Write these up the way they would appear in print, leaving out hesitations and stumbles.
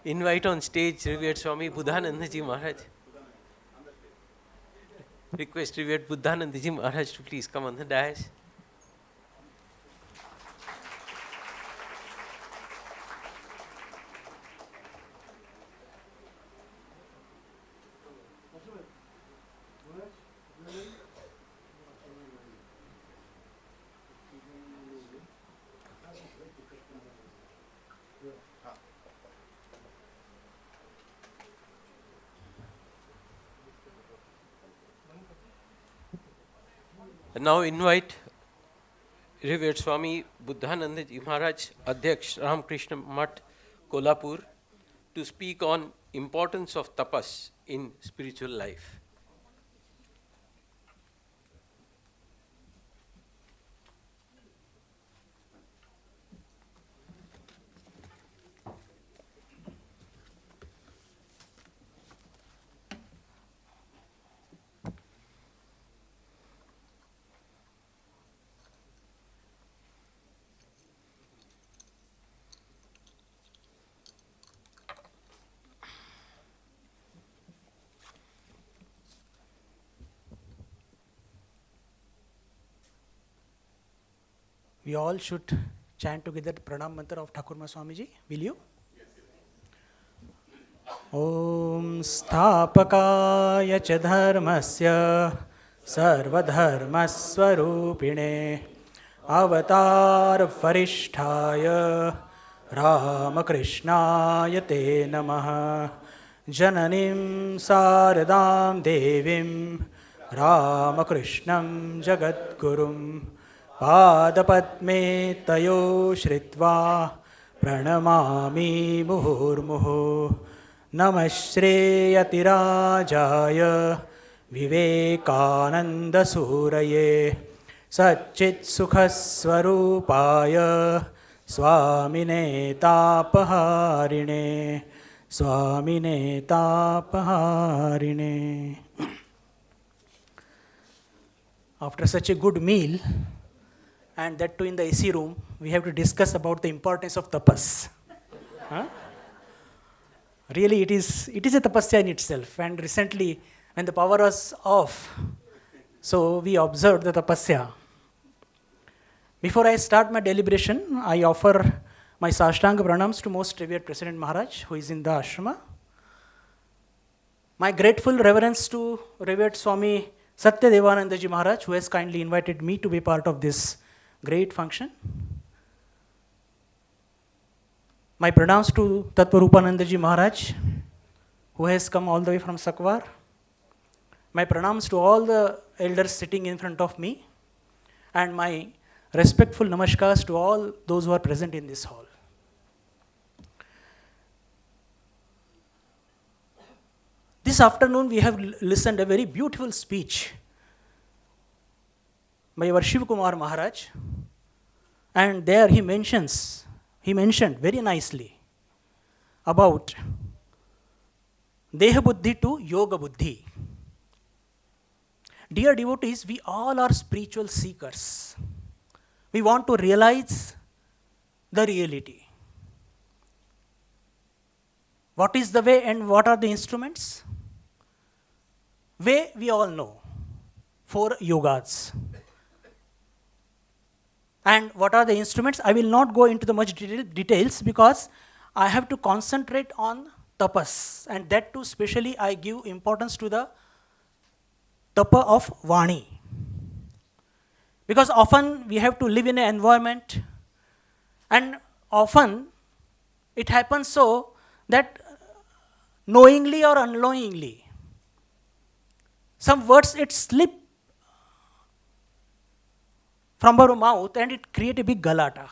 invite on stage revered Swami Buddhananda Ji Maharaj. Request revered Buddhananda Ji Maharaj to please come on the dais. And now invite revered Swami Buddhananda Ji Maharaj, Adhyaksh Ramakrishna Math, Kolhapur, to speak on importance of tapas in spiritual life. We all should chant together the pranam mantra of Thakurma Swamiji. Will you? Om Sthapakaya cha dharmasya sarvadharmaswarupine avatar varishtaya Ramakrishnaya te namah jananim saradam devim Ramakrishnam jagadgurum पादपद्मे तयो श्रित्वा प्रणमामि मुहुर्मुहुः नमः श्रेयतिराजाय विवेकानन्दसूरये सच्चित्सुखस्वरूपाय स्वामिने तापहारिणे स्वामिने तापहारिणे. After such a good meal, and that too in the AC room, we have to discuss about the importance of tapas. Huh? Really, it is a tapasya in itself. And recently, when the power was off, so we observed the tapasya. Before I start my deliberation, I offer my Sashtanga pranams to most revered President Maharaj, who is in the ashrama. My grateful reverence to revered Swami Satyadevananda Ji Maharaj, who has kindly invited me to be part of this great function. My pranams to Tattvarupananda Ji Maharaj, who has come all the way from Sakwar. My pranams to all the elders sitting in front of me, and my respectful namaskars to all those who are present in this hall. This afternoon we have listened a very beautiful speech by our Shiv Kumar Maharaj, and there he mentioned very nicely about Deha Buddhi to Yoga Buddhi. Dear devotees, we all are spiritual seekers. We want to realize the reality. What is the way and what are the instruments? Way we all know, 4 yogas. And what are the instruments? I will not go into the much details because I have to concentrate on tapas, and that too especially I give importance to the tapa of Vani. Because often we have to live in an environment, and often it happens so that knowingly or unknowingly, some words it slip from our mouth and it create a big galata.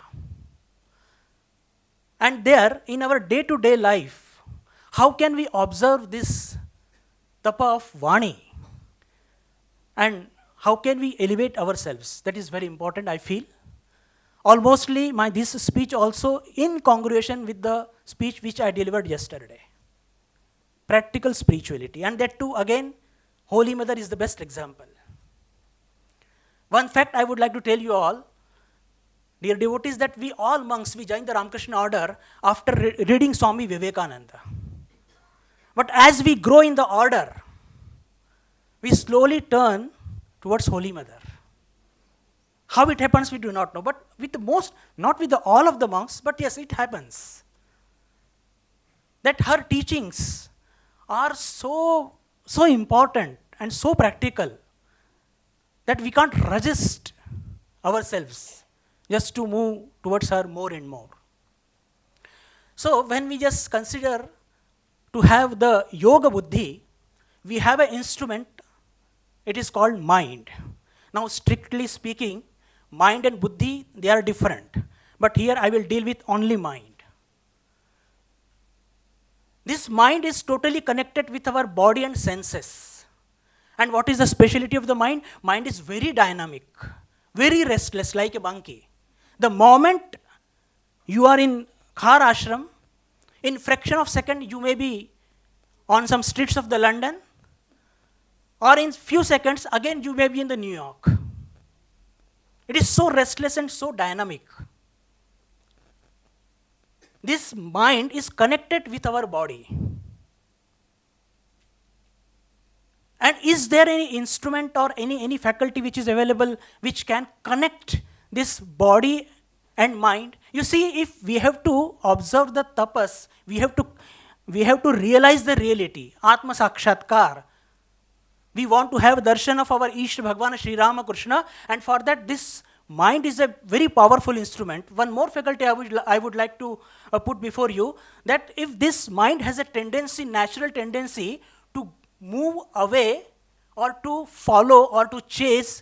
And there, in our day-to-day life, how can we observe this tapa of Vani? And how can we elevate ourselves? That is very important, I feel. Almostly this speech also in congruation with the speech which I delivered yesterday. Practical spirituality. And that too, again, Holy Mother is the best example. One fact I would like to tell you all, dear devotees, that we all monks, we join the Ramakrishna order after reading Swami Vivekananda. But as we grow in the order, we slowly turn towards Holy Mother. How it happens, we do not know. But with the most, not with all of the monks, but yes, it happens. That her teachings are so important and so practical that we can't resist ourselves just to move towards her more and more. So when we just consider to have the yoga buddhi, we have an instrument, it is called mind. Now strictly speaking, mind and buddhi, they are different. But here I will deal with only mind. This mind is totally connected with our body and senses. And what is the speciality of the mind? Mind is very dynamic, very restless, like a monkey. The moment you are in Khar ashram, in fraction of second you may be on some streets of the London, or in few seconds again you may be in the New York. It is so restless and so dynamic. This mind is connected with our body. And is there any instrument or any faculty which is available which can connect this body and mind? You see, if we have to observe the tapas, we have to realize the reality, Atma Sakshatkar. We want to have darshan of our Ishta Bhagwan Sri Ramakrishna, and for that this mind is a very powerful instrument. One more faculty I would like to put before you, that if this mind has a tendency, natural tendency to move away or to follow or to chase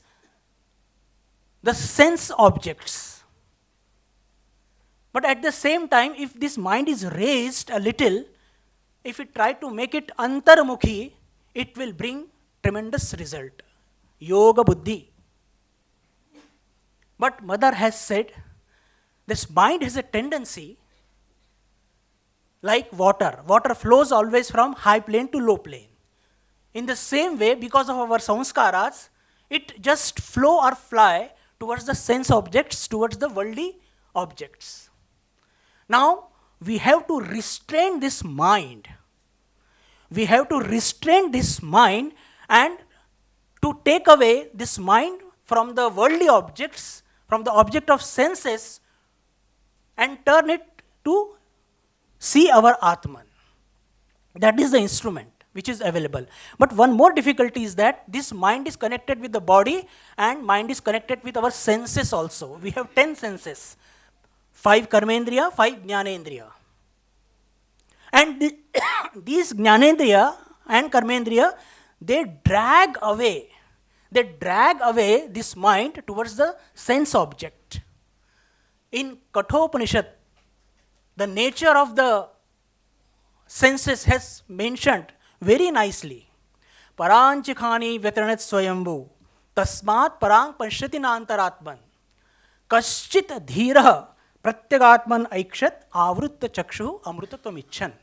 the sense objects. But at the same time, if this mind is raised a little, if we try to make it antarmukhi, it will bring tremendous result. Yoga buddhi. But Mother has said, this mind has a tendency like water. Water flows always from high plane to low plane. In the same way, because of our samskaras, it just flow or fly towards the sense objects, towards the worldly objects. Now, we have to restrain this mind. We have to restrain this mind and to take away this mind from the worldly objects, from the object of senses, and turn it to see our Atman. That is the instrument which is available. But one more difficulty is that this mind is connected with the body and mind is connected with our senses also. We have 10 senses, 5 karmendriya, 5 jnanendriya. And these jnanendriya and karmendriya, they drag away this mind towards the sense object. In Kathopanishad, the nature of the senses has mentioned very nicely. Paranchikhani vyataranat swayambhu tasmat parang panshyati nantaratman kaschit dhira pratyagatman aikshat avrutta chakshu amrutatvam icchan.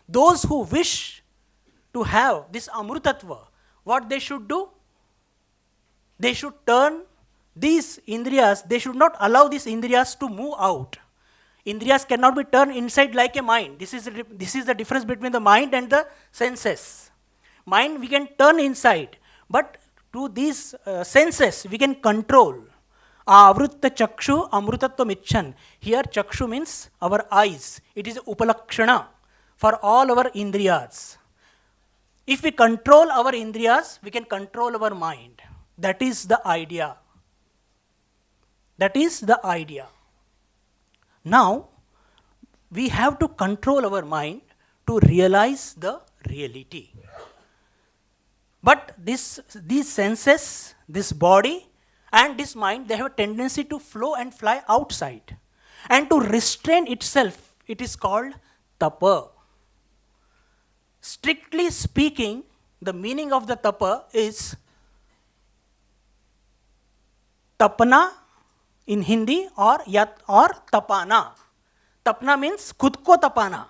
Those who wish to have this amrutatva, what they should do? They should turn these indriyas, they should not allow these indriyas to move out. Indriyas cannot be turned inside like a mind. This is the difference between the mind and the senses. Mind we can turn inside, but to these senses we can control. Avrutta chakshu amrutatvam icchan. Here chakshu means our eyes. It is upalakshana for all our indriyas. If we control our indriyas, we can control our mind. That is the idea. That is the idea. Now, we have to control our mind to realize the reality. But these senses, this body and this mind, they have a tendency to flow and fly outside. And to restrain itself, it is called tapa. Strictly speaking, the meaning of the tapa is tapana in Hindi or tapana. Tapna means khud ko tapana.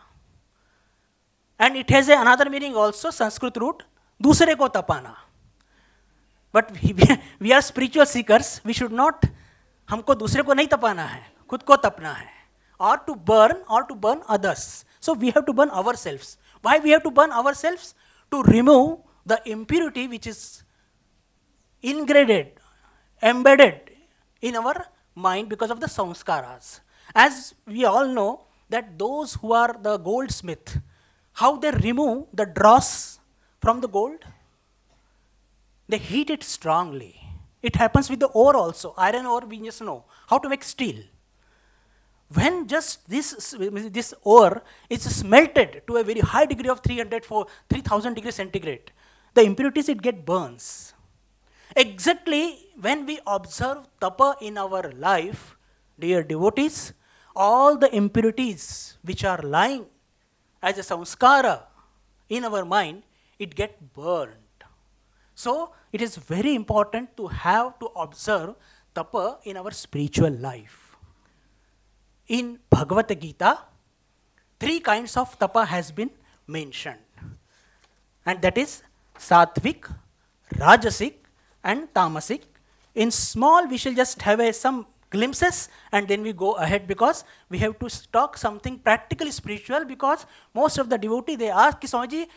And it has another meaning also, Sanskrit root, dusre ko tapana. But we are spiritual seekers, we should not हमको दूसरे को नहीं तपाना है, खुद को तपना है. Or to burn others. So we have to burn ourselves. Why we have to burn ourselves? To remove the impurity which is embedded in our mind because of the samskaras. As we all know that those who are the goldsmith, how they remove the dross from the gold? They heat it strongly. It happens with the ore also. Iron ore, we just know how to make steel. When just this ore is smelted to a very high degree of 3000 degrees centigrade, the impurities it get burns. Exactly when we observe tapa in our life, dear devotees, all the impurities which are lying as a samskara in our mind, it get burned. So it is very important to have to observe tapa in our spiritual life. In Bhagavad Gita, 3 kinds of tapa has been mentioned. And that is Sattvic, Rajasic and Tamasic. In small, we shall just have some glimpses and then we go ahead because we have to talk something practically spiritual, because most of the devotee, they ask, Swamiji,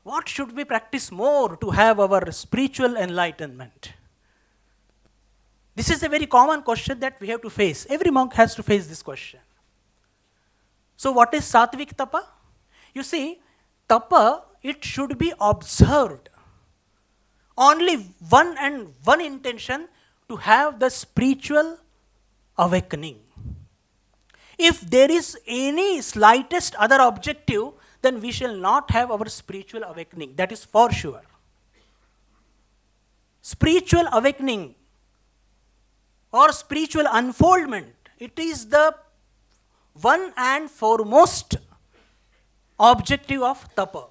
what should we practice more to have our spiritual enlightenment? This is a very common question that we have to face. Every monk has to face this question. So what is Sattvic tapa? You see, tapa, it should be observed. Only one intention, to have the spiritual awakening. If there is any slightest other objective, then we shall not have our spiritual awakening. That is for sure. Spiritual awakening or spiritual unfoldment, it is the one and foremost objective of tapa.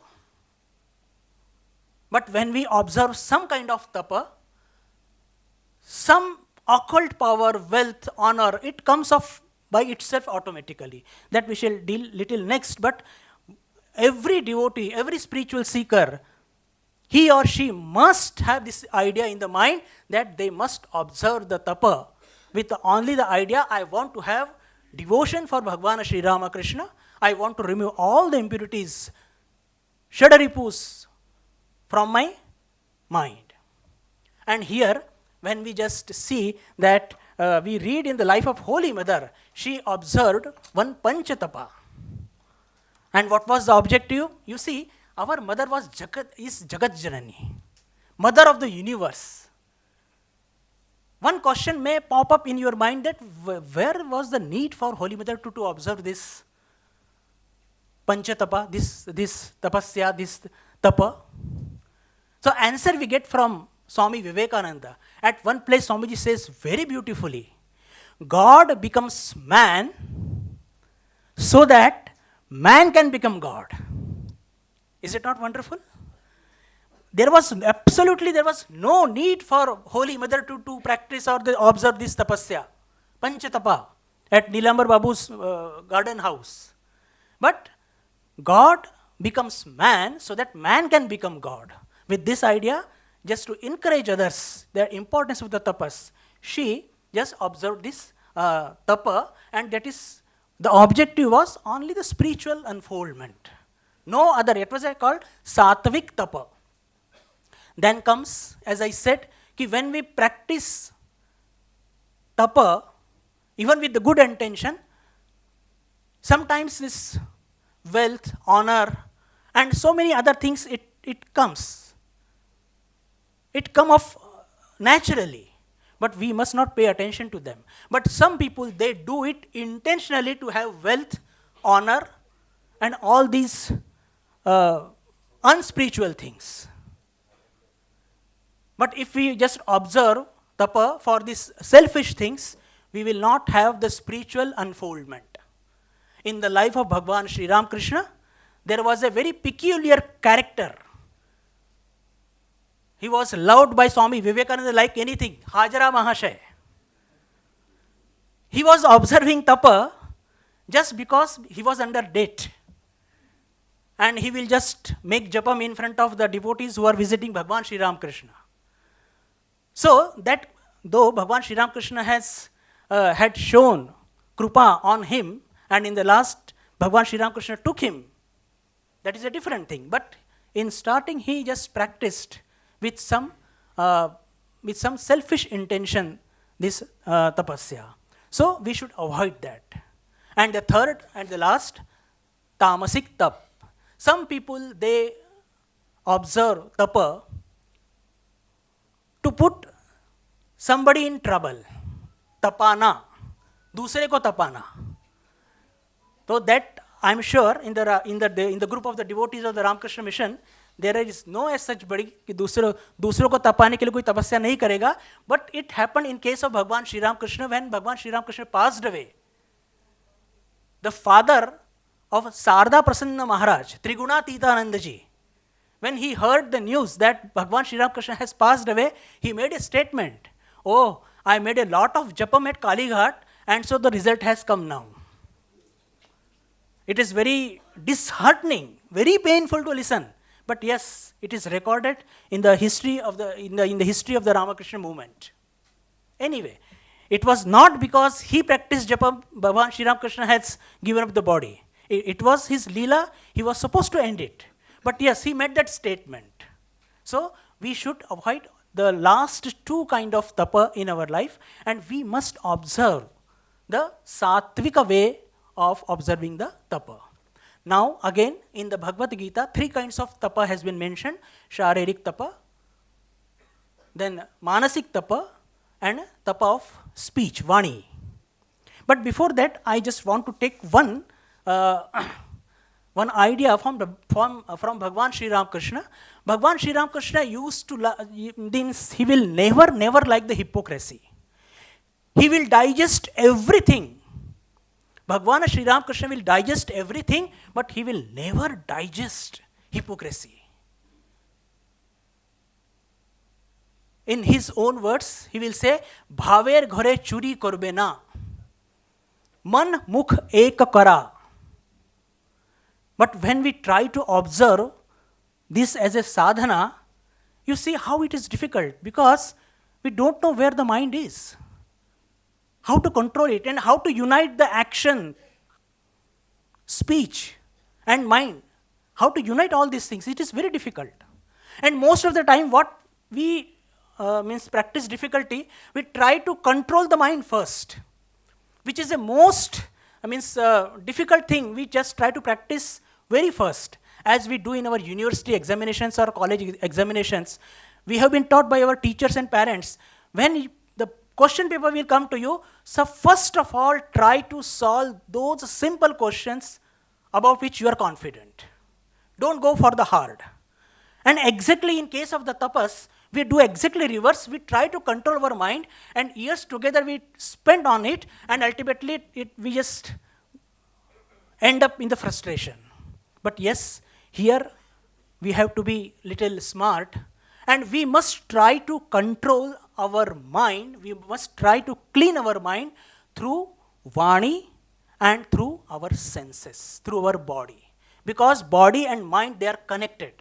But when we observe some kind of tapa, some occult power, wealth, honor, it comes off by itself automatically. That we shall deal little next, but every devotee, every spiritual seeker, he or she must have this idea in the mind that they must observe the tapa with only the idea, I want to have devotion for Bhagwan Sri Ramakrishna, I want to remove all the impurities, shadaripus from my mind. And here, when we just see that we read in the life of Holy Mother, she observed one Panchatapa. And what was the objective? You see, our mother is Jagat Janani, mother of the universe. One question may pop up in your mind that where was the need for Holy Mother to observe this Panchatapa, this tapasya, this tapa? So answer we get from Swami Vivekananda. At one place Swamiji says very beautifully, God becomes man so that man can become God. Is it not wonderful? There was no need for Holy Mother to practice or observe this tapasya, Panchatapa, at Nilambar Babu's garden house. But God becomes man so that man can become God. With this idea, just to encourage others, the importance of the tapas, she just observed this tapa, and that is, the objective was only the spiritual unfoldment. No other. It was called Sattvic tapa. Then comes, as I said, when we practice tapa, even with the good intention, sometimes this wealth, honor, and so many other things, it comes. It comes off naturally, but we must not pay attention to them. But some people, they do it intentionally to have wealth, honor, and all these unspiritual things. But if we just observe tapa for these selfish things, we will not have the spiritual unfoldment. In the life of Bhagwan Sri Ramakrishna, there was a very peculiar character. He was loved by Swami Vivekananda like anything, Hajara Mahashay. He was observing tapa just because he was under debt. And he will just make japam in front of the devotees who are visiting Bhagwan Sri Ramakrishna. So that though Bhagwan Sri Ramakrishna has had shown Krupa on him, and in the last, Bhagwan Sri Ramakrishna took him. That is a different thing. But in starting, he just practiced with some selfish intention this tapasya. So we should avoid that. And the third and the last, tamasik tap. Some people, they observe tapa to put somebody in trouble. Tapana. Dusre ko tapana. So that I am sure in the group of the devotees of the Ramakrishna mission, there is no as such body कि दूसरों को तपाने के लिए कोई तपस्या नहीं करेगा. But it happened in case of Bhagwan Sri Ramakrishna when Bhagwan Sri Ramakrishna passed away. The father of Sarda Prasanna Maharaj, Trigunatita ji, when he heard the news that Bhagwan Sri Ramakrishna has passed away, he made a statement. Oh, I made a lot of japam at Kali Ghat, and so the result has come now. It is very disheartening, very painful to listen. But yes, it is recorded in the history of the history of the Ramakrishna movement. Anyway, it was not because he practiced japa, Bhagwan Sri Ramakrishna has given up the body. It was his lila, he was supposed to end it. But yes, he made that statement. So we should avoid the last two kind of tapa in our life, and we must observe the sattvika way of observing the tapa. Now again, in the Bhagavad Gita, three kinds of tapa has been mentioned: Sharirik tapa, then Manasik tapa, and tapa of speech, Vani. But before that, I just want to take one idea from Bhagwan Sri Ramakrishna. Bhagwan Sri Ramakrishna used to, he will never like the hypocrisy. He will digest everything. Bhagwan Sri Ramakrishna will digest everything, but he will never digest hypocrisy. In his own words, he will say, Bhaver ghare churi korbe na, man mukh ek kara. But when we try to observe this as a sadhana, you see how it is difficult, because we don't know where the mind is, how to control it, and how to unite the action, speech, and mind. How to unite all these things, it is very difficult. And most of the time, what we practice difficulty, we try to control the mind first, which is the most difficult thing. We just try to practice very first, as we do in our university examinations or college examinations. We have been taught by our teachers and parents, when the question paper will come to you, so first of all, try to solve those simple questions about which you are confident. Don't go for the hard. And exactly in case of the tapas, we do exactly reverse. We try to control our mind, and years together we spend on it, and ultimately we just end up in the frustration. But yes, here we have to be little smart, and we must try to control our mind. We must try to clean our mind through Vani and through our senses, through our body. Because body and mind, they are connected.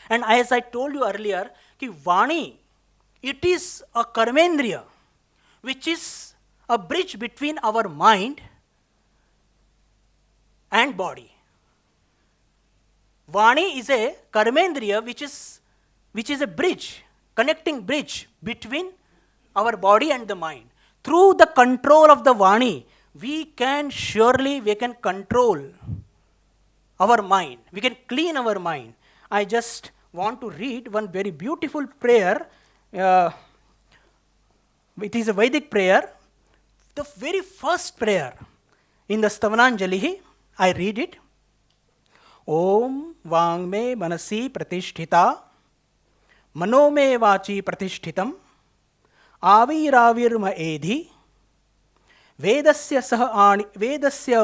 And as I told you earlier, ki Vani, it is a karmendriya, which is a bridge between our mind and body. Vani is a karmendriya which is a bridge, connecting bridge between our body and the mind. Through the control of the Vani, we can control our mind. We can clean our mind. I just want to read one very beautiful prayer. It is a Vedic prayer. The very first prayer in the Stavananjali, I read it. Om Vangme Manasi Pratisthita Manome Vachi Pratishtitam Aviravirma Edhi Vedasya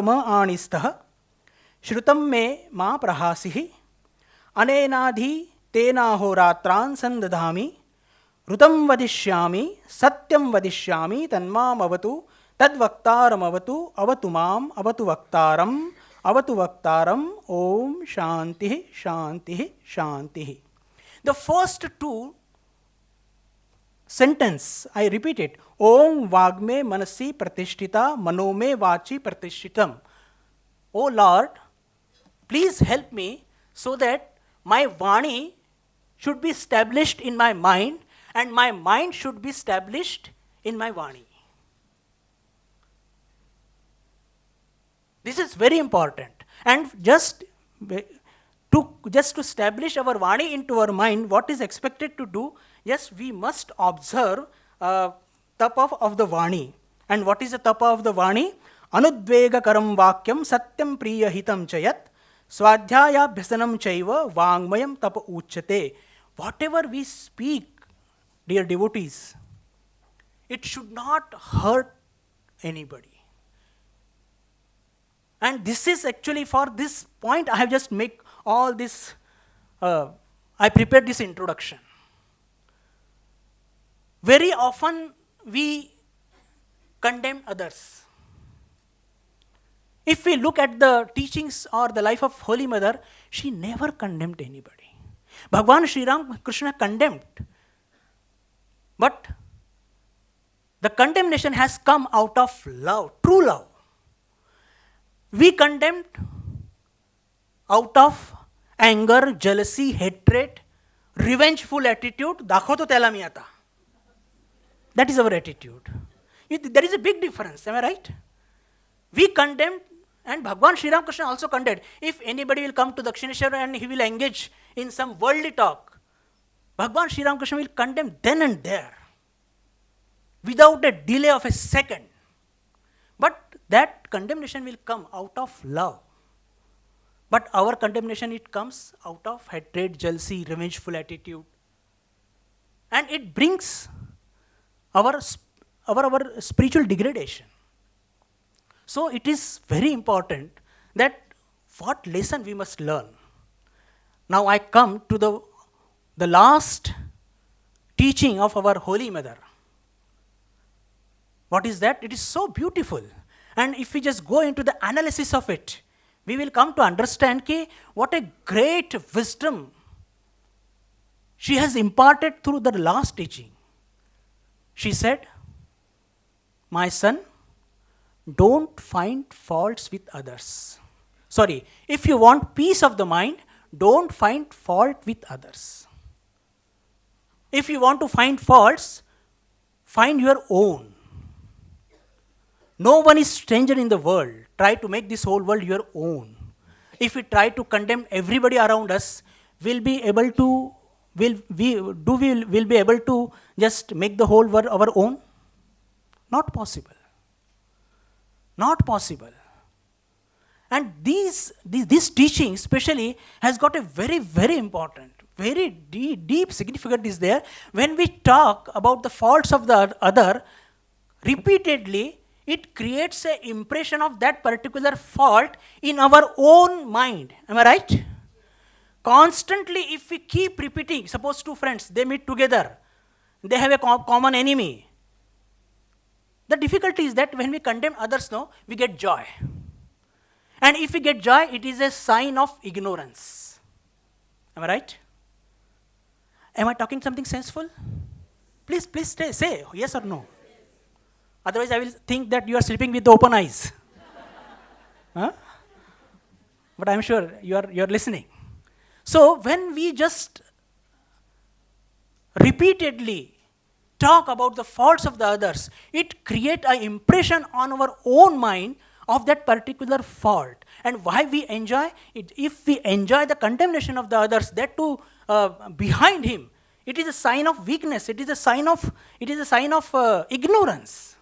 ma Anistah Shrutam me ma Prahasihi Anenadhi Tena Horatran Sandadhami Rutam Vadishyami Satyam Vadishyami Tanmam Avatu Tadvaktaram Avatu Avatumam Avatu Vaktaram Avatu Vaktaram Om Shantihi Shantihi Shantihi. The first two sentence, I repeat it. Om Vagme Manasi Pratishtita Manome Vachi Pratishtitam. O Lord, please help me so that my Vani should be established in my mind and my mind should be established in my Vani. This is very important. And just to establish our Vani into our mind, what is expected to do? Yes, we must observe tapa of the Vani. And what is the tapa of the Vani? Anudvega karam vakyam satyam priya hitam chayat swadhyaya bhasanam chaiva vangmayam tapa uchyate. Whatever we speak, dear devotees, it should not hurt anybody. And this is actually for this point I have just make all this, I prepared this introduction. Very often we condemn others. If we look at the teachings or the life of Holy Mother, she never condemned anybody. Bhagavan Sri Ram Krishna condemned. But the condemnation has come out of love, true love. We condemned out of anger, jealousy, hatred, revengeful attitude. Dakhoto tela mi ata. That is our attitude. There is a big difference, am I right? We condemned, and Bhagavan Sri Ram Krishna also condemned. If anybody will come to Dakshineshwar and he will engage in some worldly talk, Bhagavan Sri Ram Krishna will condemn then and there, without a delay of a second. But that condemnation will come out of love. But our condemnation, it comes out of hatred, jealousy, revengeful attitude. And it brings our spiritual degradation. So it is very important that what lesson we must learn. Now I come to the last teaching of our Holy Mother. What is that? It is so beautiful. And if we just go into the analysis of it, we will come to understand what a great wisdom she has imparted through the last teaching. She said, my son, don't find faults with others. Sorry, if you want peace of the mind, don't find fault with others. If you want to find faults, find your own. No one is stranger in the world. Try to make this whole world your own. If we try to condemn everybody around us, will be able to just make the whole world our own? Not possible. Not possible. And this teaching especially has got a very, very important, very deep significance is there. When we talk about the faults of the other, repeatedly, it creates an impression of that particular fault in our own mind. Am I right? Constantly, if we keep repeating, suppose two friends, they meet together, they have a common enemy. The difficulty is that when we condemn others, we get joy. And if we get joy, it is a sign of ignorance. Am I right? Am I talking something senseful? Please say yes or no. Otherwise, I will think that you are sleeping with open eyes. Huh? But I am sure you are listening. So when we just repeatedly talk about the faults of the others, it creates an impression on our own mind of that particular fault. And why we enjoy it? If we enjoy the condemnation of the others, that too behind him, it is a sign of weakness. It is a sign of ignorance.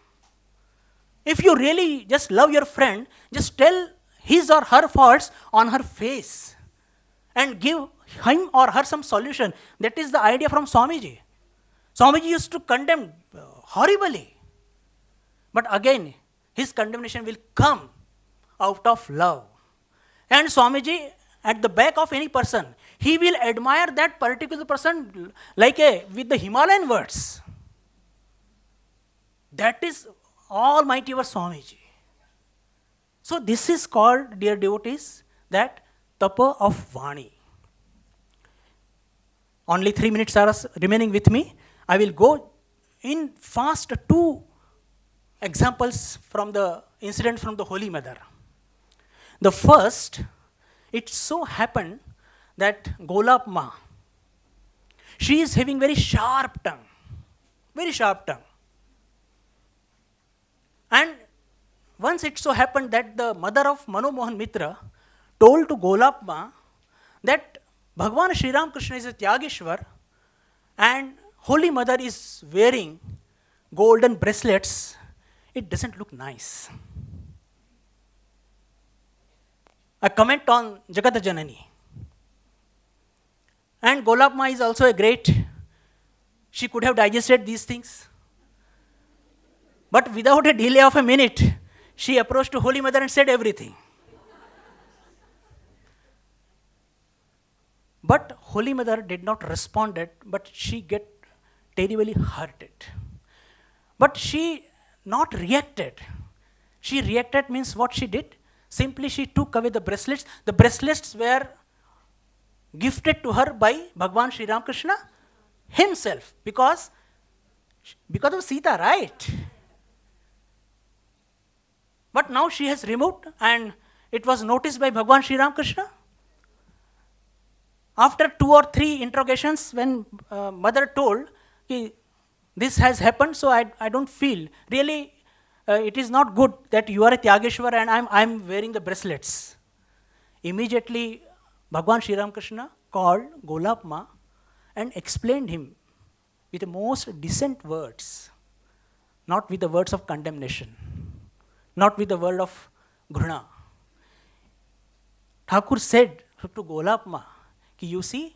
If you really just love your friend, just tell his or her faults on her face and give him or her some solution. That is the idea from Swamiji. Swamiji used to condemn horribly. But again, his condemnation will come out of love. And Swamiji, at the back of any person, he will admire that particular person with the Himalayan words. That is Almighty our Swamiji. So this is called, dear devotees, that tapa of Vani. Only 3 minutes are remaining with me. I will go in fast two examples from the incident from the Holy Mother. The first, it so happened that Golap Ma, she is having very sharp tongue, very sharp tongue. And once it so happened that the mother of Mano Mohan Mitra told to Golap Ma that Bhagwan Sri Ram Krishna is a Tyageshwar and Holy Mother is wearing golden bracelets, it doesn't look nice. A comment on Jagata Janani. And Golap Ma is also a great, she could have digested these things. But without a delay of a minute, she approached to Holy Mother and said everything. But Holy Mother did not respond, but she get terribly hurted. But she not reacted. She reacted means what she did? Simply she took away the bracelets. The bracelets were gifted to her by Bhagwan Sri Ram Krishna himself because of Sita, right? But now she has removed and it was noticed by Bhagwan Sri Ram Krishna. After 2 or 3 interrogations, when mother told, this has happened, so I don't feel, really it is not good that you are a Tyageshwar and I'm wearing the bracelets. Immediately, Bhagwan Sri Ram Krishna called Golap Ma and explained him with the most decent words, not with the words of condemnation, not with the word of Gruna. Thakur said to Golap Ma, you see,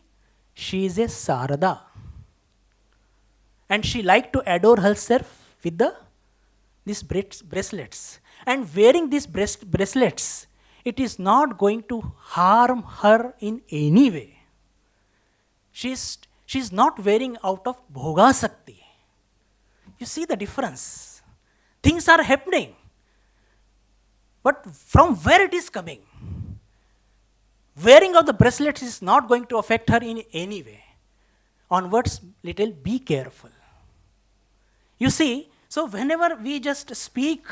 she is a Sarada. And she liked to adore herself with these bracelets. And wearing these bracelets, it is not going to harm her in any way. She's not wearing out of Bhoga Sakti. You see the difference. Things are happening. But from where it is coming? Wearing of the bracelets is not going to affect her in any way. Onwards, little be careful. You see, so whenever we just speak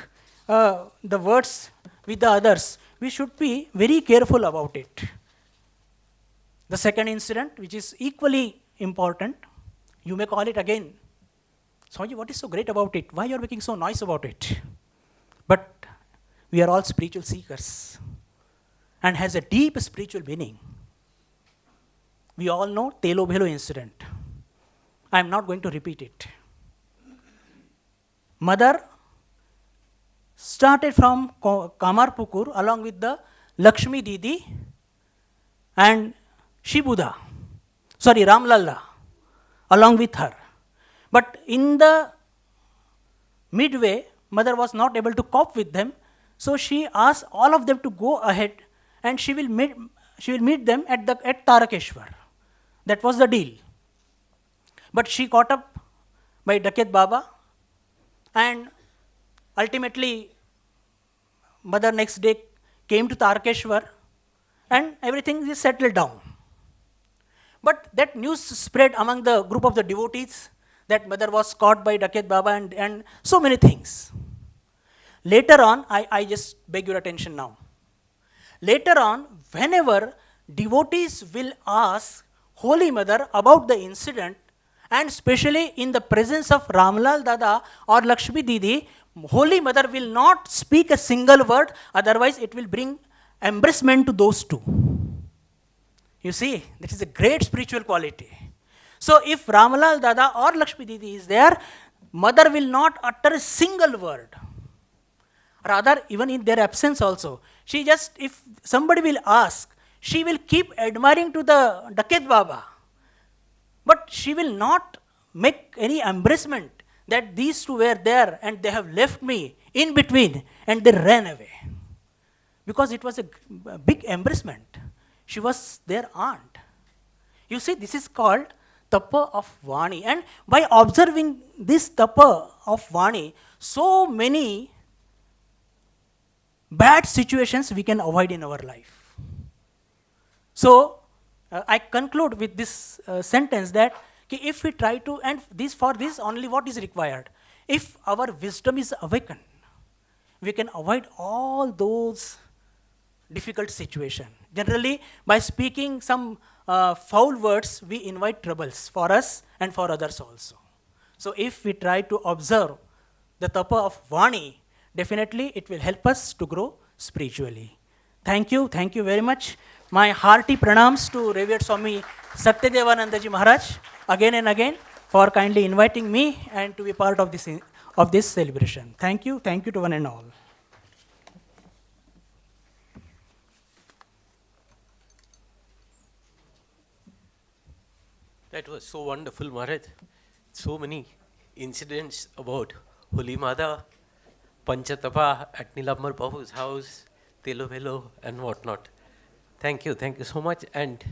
the words with the others, we should be very careful about it. The second incident, which is equally important, you may call it again, Swami, what is so great about it? Why you are making so noise about it? But we are all spiritual seekers and has a deep spiritual meaning. We all know Telo Bhelo incident. I am not going to repeat it. Mother started from Kamarpukur along with the Lakshmi Didi and Ramlalla along with her. But in the midway, mother was not able to cope with them, so she asked all of them to go ahead and she will meet them at Tarakeshwar. That was the deal. But she caught up by Daket Baba and ultimately mother next day came to Tarakeshwar and everything is settled down. But that news spread among the group of the devotees that mother was caught by Daket Baba and so many things. Later on, I just beg your attention now. Later on, whenever devotees will ask Holy Mother about the incident, and especially in the presence of Ramlal Dada or Lakshmi Didi, Holy Mother will not speak a single word, otherwise it will bring embarrassment to those two. You see, that is a great spiritual quality. So if Ramlal Dada or Lakshmi Didi is there, mother will not utter a single word. Rather, even in their absence also, she just, if somebody will ask, she will keep admiring to the Daket Baba. But she will not make any embarrassment that these two were there and they have left me in between and they ran away. Because it was a big embarrassment. She was their aunt. You see, this is called Tapa of Vani. And by observing this Tapa of Vani, so many bad situations we can avoid in our life. So, I conclude with this sentence that if we try to, and this for this only what is required? If our wisdom is awakened, we can avoid all those difficult situation. Generally, by speaking some foul words, we invite troubles for us and for others also. So if we try to observe the tapa of Vani, definitely it will help us to grow spiritually. Thank you very much. My hearty pranams to Revered Swami Satyadevanandaji Maharaj again and again for kindly inviting me and to be part of this celebration. Thank you to one and all. That was so wonderful, Maharaj. So many incidents about Holy Mada, Panchatapa at Nilambar Babu's house, Telo Velo, and whatnot. Thank you so much. And